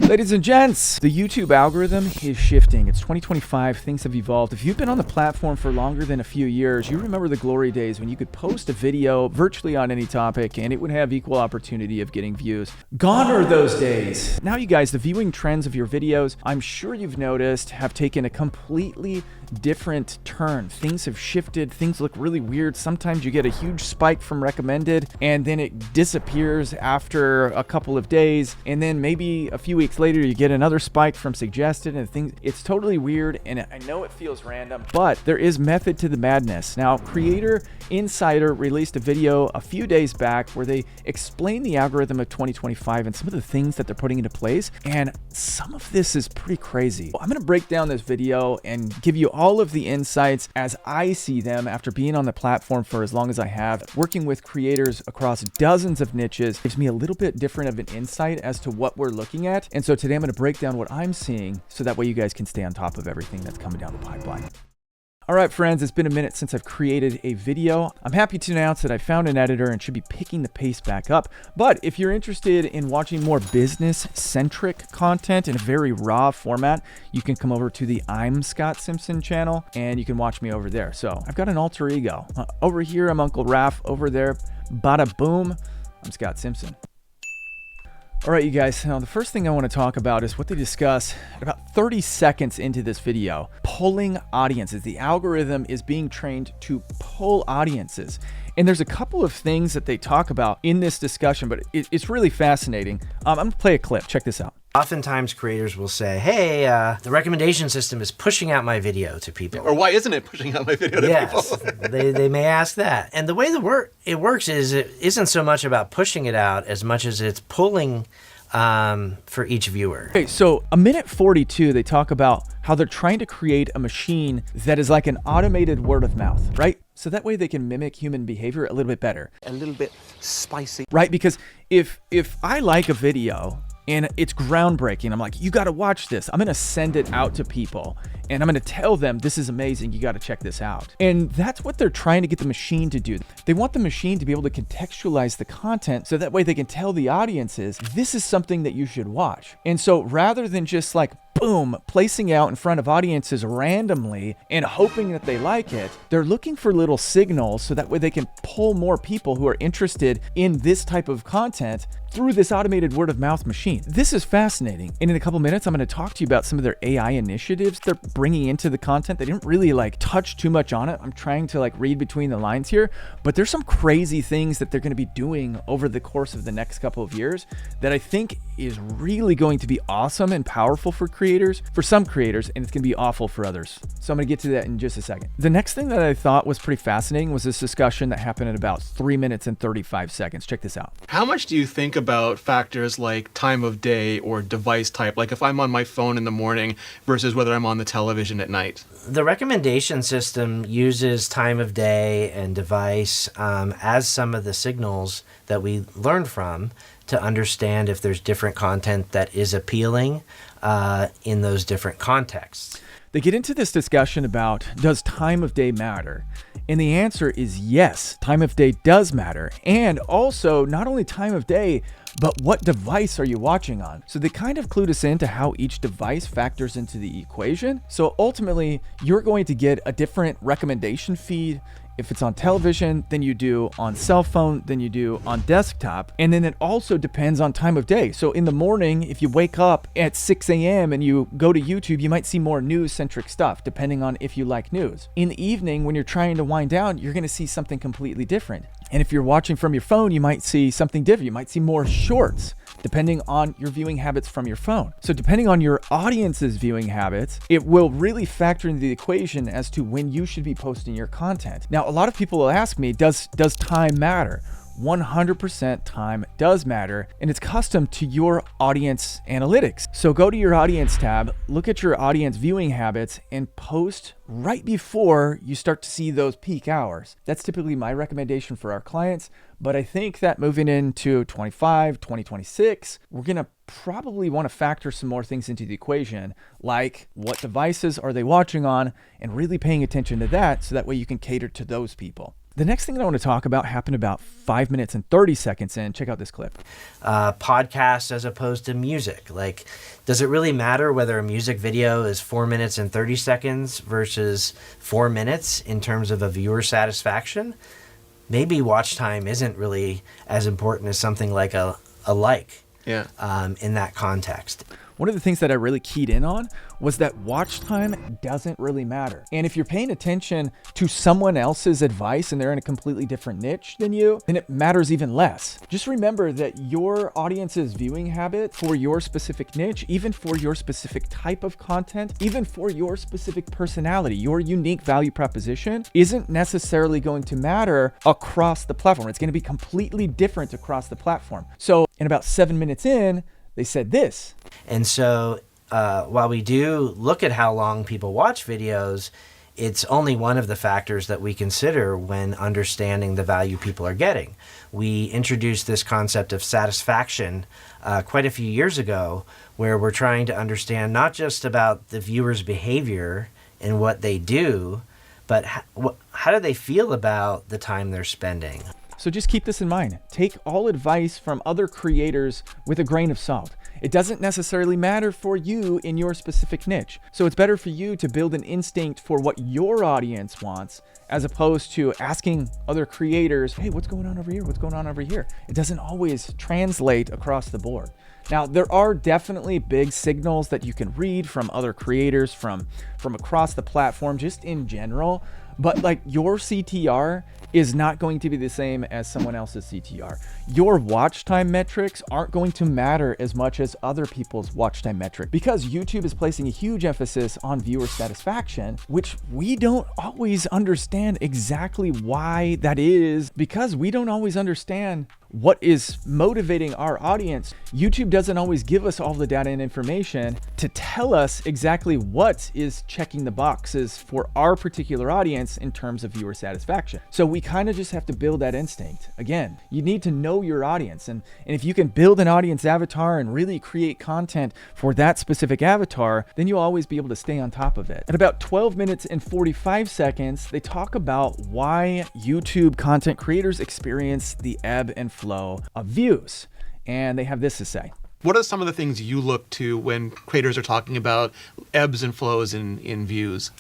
Ladies and gents, the YouTube algorithm is shifting. It's 2025, things have evolved. If you've been on the platform for longer than a few years, you remember the glory days when you could post a video virtually on any topic and it would have equal opportunity of getting views. Gone are those days. Now you guys, the viewing trends of your videos, I'm sure you've noticed, have taken a completely different turn. Things have shifted, things look really weird. Sometimes you get a huge spike from recommended and then it disappears after a couple of days, and then maybe a few weeks later you get another spike from suggested, and things, it's totally weird, and I know it feels random, but there is method to the madness. Now, Creator Insider released a video a few days back where they explain the algorithm of 2025 and some of the things that they're putting into place, and some of this is pretty crazy. I'm going to break down this video and give you all of the insights as I see them after being on the platform for as long as I have. Working with creators across dozens of niches gives me a little bit different of an insight as to what we're looking at. And so today I'm going to break down what I'm seeing so that way you guys can stay on top of everything that's coming down the pipeline. All right, friends, it's been a minute since I've created a video. I'm happy to announce that I found an editor and should be picking the pace back up. But if you're interested in watching more business-centric content in a very raw format, you can come over to the I'm Scott Simpson channel and you can watch me over there. So I've got an alter ego. Over here, I'm Uncle Raph. Over there, bada boom, I'm Scott Simpson. All right, you guys, now the first thing I want to talk about is what they discuss at about 30 seconds into this video. Polling audiences. The algorithm is being trained to poll audiences. And there's a couple of things that they talk about in this discussion, but it's really fascinating. I'm going to play a clip. Check this out. Oftentimes creators will say, hey, the recommendation system is pushing out my video to people. Or why isn't it pushing out my video to yes, people? they may ask that. And the way it works is it isn't so much about pushing it out as much as it's pulling for each viewer. Okay, so a minute 42, they talk about how they're trying to create a machine that is like an automated word of mouth, right? So that way they can mimic human behavior a little bit better. A little bit spicy. Right, because if I like a video and it's groundbreaking, I'm like, you got to watch this. I'm going to send it out to people and I'm going to tell them this is amazing. You got to check this out. And that's what they're trying to get the machine to do. They want the machine to be able to contextualize the content so that way they can tell the audiences this is something that you should watch. And so rather than just like boom, placing out in front of audiences randomly and hoping that they like it, they're looking for little signals so that way they can pull more people who are interested in this type of content through this automated word of mouth machine. This is fascinating. And in a couple minutes, I'm going to talk to you about some of their AI initiatives they're bringing into the content. They didn't really like touch too much on it. I'm trying to like read between the lines here, but there's some crazy things that they're going to be doing over the course of the next couple of years that I think is really going to be awesome and powerful for creators, for some creators, and it's going to be awful for others. So I'm going to get to that in just a second. The next thing that I thought was pretty fascinating was this discussion that happened in about 3 minutes and 35 seconds. Check this out. How much do you think about factors like time of day or device type? Like if I'm on my phone in the morning versus whether I'm on the television at night? The recommendation system uses time of day and device as some of the signals that we learned from to understand if there's different content that is appealing in those different contexts. They get into this discussion about, does time of day matter? And the answer is yes, time of day does matter. And also not only time of day, but what device are you watching on? So they kind of clued us into how each device factors into the equation. So ultimately, you're going to get a different recommendation feed if it's on television than you do on cell phone, than you do on desktop. And then it also depends on time of day. So in the morning, if you wake up at 6 a.m. and you go to YouTube, you might see more news-centric stuff, depending on if you like news. In the evening, when you're trying to wind down, you're gonna see something completely different. And if you're watching from your phone, you might see something different. You might see more shorts, depending on your viewing habits from your phone. So depending on your audience's viewing habits, it will really factor into the equation as to when you should be posting your content. Now, a lot of people will ask me, does time matter? 100% time does matter, and it's custom to your audience analytics. So go to your audience tab, look at your audience viewing habits, and post right before you start to see those peak hours. That's typically my recommendation for our clients, but I think that moving into 2026, we're gonna probably want to factor some more things into the equation, like what devices are they watching on, and really paying attention to that so that way you can cater to those people. The next thing that I want to talk about happened about 5 minutes and 30 seconds in. Check out this clip. Podcasts as opposed to music. Like, does it really matter whether a music video is 4 minutes and 30 seconds versus 4 minutes in terms of a viewer satisfaction? Maybe watch time isn't really as important as something like a like in that context. One of the things that I really keyed in on was that watch time doesn't really matter. And if you're paying attention to someone else's advice and they're in a completely different niche than you, then it matters even less. Just remember that your audience's viewing habit for your specific niche, even for your specific type of content, even for your specific personality, your unique value proposition isn't necessarily going to matter across the platform. It's going to be completely different across the platform. So in about 7 minutes in, they said this. And so while we do look at how long people watch videos, it's only one of the factors that we consider when understanding the value people are getting. We introduced this concept of satisfaction quite a few years ago, where we're trying to understand not just about the viewer's behavior and what they do, but how do they feel about the time they're spending. So just keep this in mind. Take all advice from other creators with a grain of salt. It doesn't necessarily matter for you in your specific niche. So it's better for you to build an instinct for what your audience wants, as opposed to asking other creators, hey, what's going on over here? What's going on over here? It doesn't always translate across the board. Now, there are definitely big signals that you can read from other creators from across the platform, just in general. But like, your CTR is not going to be the same as someone else's CTR. Your watch time metrics aren't going to matter as much as other people's watch time metric, because YouTube is placing a huge emphasis on viewer satisfaction, which we don't always understand exactly why that is, because we don't always understand what is motivating our audience. YouTube doesn't always give us all the data and information to tell us exactly what is checking the boxes for our particular audience in terms of viewer satisfaction. So we kind of just have to build that instinct. Again, you need to know your audience. And if you can build an audience avatar and really create content for that specific avatar, then you'll always be able to stay on top of it. At about 12 minutes and 45 seconds, they talk about why YouTube content creators experience the ebb and flow of views. And they have this to say. What are some of the things you look to when creators are talking about ebbs and flows in views?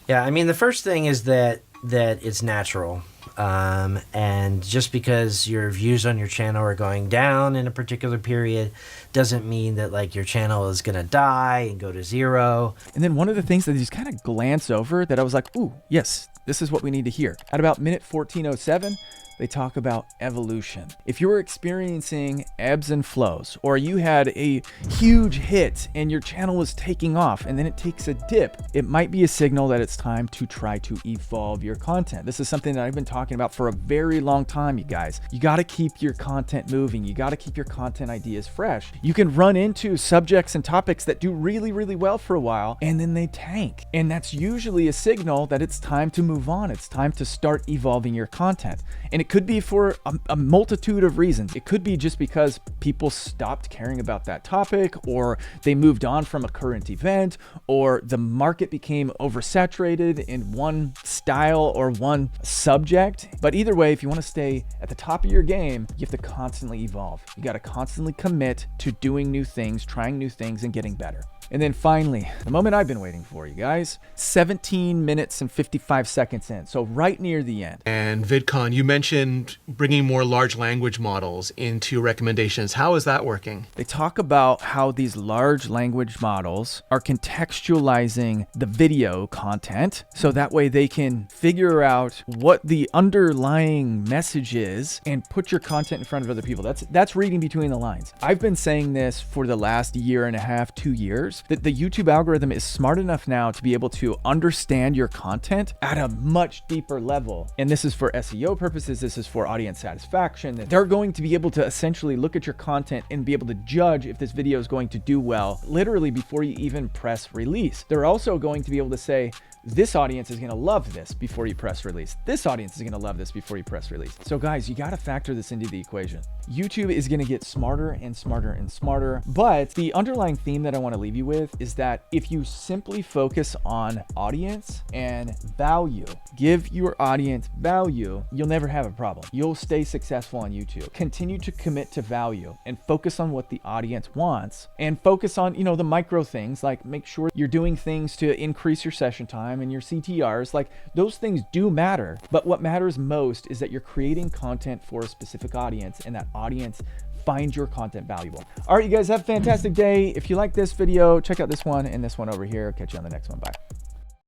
Yeah, I mean, the first thing is that it's natural. And just because your views on your channel are going down in a particular period doesn't mean that like your channel is going to die and go to zero. And then one of the things that they just kind of glance over that I was like, ooh, yes, this is what we need to hear. At about minute 14:07, they talk about evolution. If you're experiencing ebbs and flows, or you had a huge hit and your channel was taking off and then it takes a dip, it might be a signal that it's time to try to evolve your content. This is something that I've been talking about for a very long time, you guys. You gotta keep your content moving. You gotta keep your content ideas fresh. You can run into subjects and topics that do really, really well for a while and then they tank. And that's usually a signal that it's time to move on. It's time to start evolving your content. And it could be for a multitude of reasons. It could be just because people stopped caring about that topic, or they moved on from a current event, or the market became oversaturated in one style or one subject. But either way, if you want to stay at the top of your game, you have to constantly evolve. You got to constantly commit to doing new things, trying new things, and getting better. And then finally, the moment I've been waiting for, you guys, 17 minutes and 55 seconds in. So right near the end. And VidCon, you mentioned bringing more large language models into recommendations. How is that working? They talk about how these large language models are contextualizing the video content, so that way they can figure out what the underlying message is and put your content in front of other people. That's reading between the lines. I've been saying this for the last year and a half, 2 years, that the YouTube algorithm is smart enough now to be able to understand your content at a much deeper level. And this is for SEO purposes. This is for audience satisfaction. They're going to be able to essentially look at your content and be able to judge if this video is going to do well, literally before you even press release. They're also going to be able to say, this audience is going to love this before you press release. This audience is going to love this before you press release. So guys, you got to factor this into the equation. YouTube is going to get smarter and smarter and smarter, but the underlying theme that I want to leave you with is that if you simply focus on audience and value, give your audience value, you'll never have a problem. You'll stay successful on YouTube. Continue to commit to value and focus on what the audience wants, and focus on, you know, the micro things, like make sure you're doing things to increase your session time and your CTRs. Like, those things do matter, but what matters most is that you're creating content for a specific audience, and that audience finds your content valuable. All right, you guys have a fantastic day. If you like this video, check out this one and this one over here. Catch you on the next one. Bye.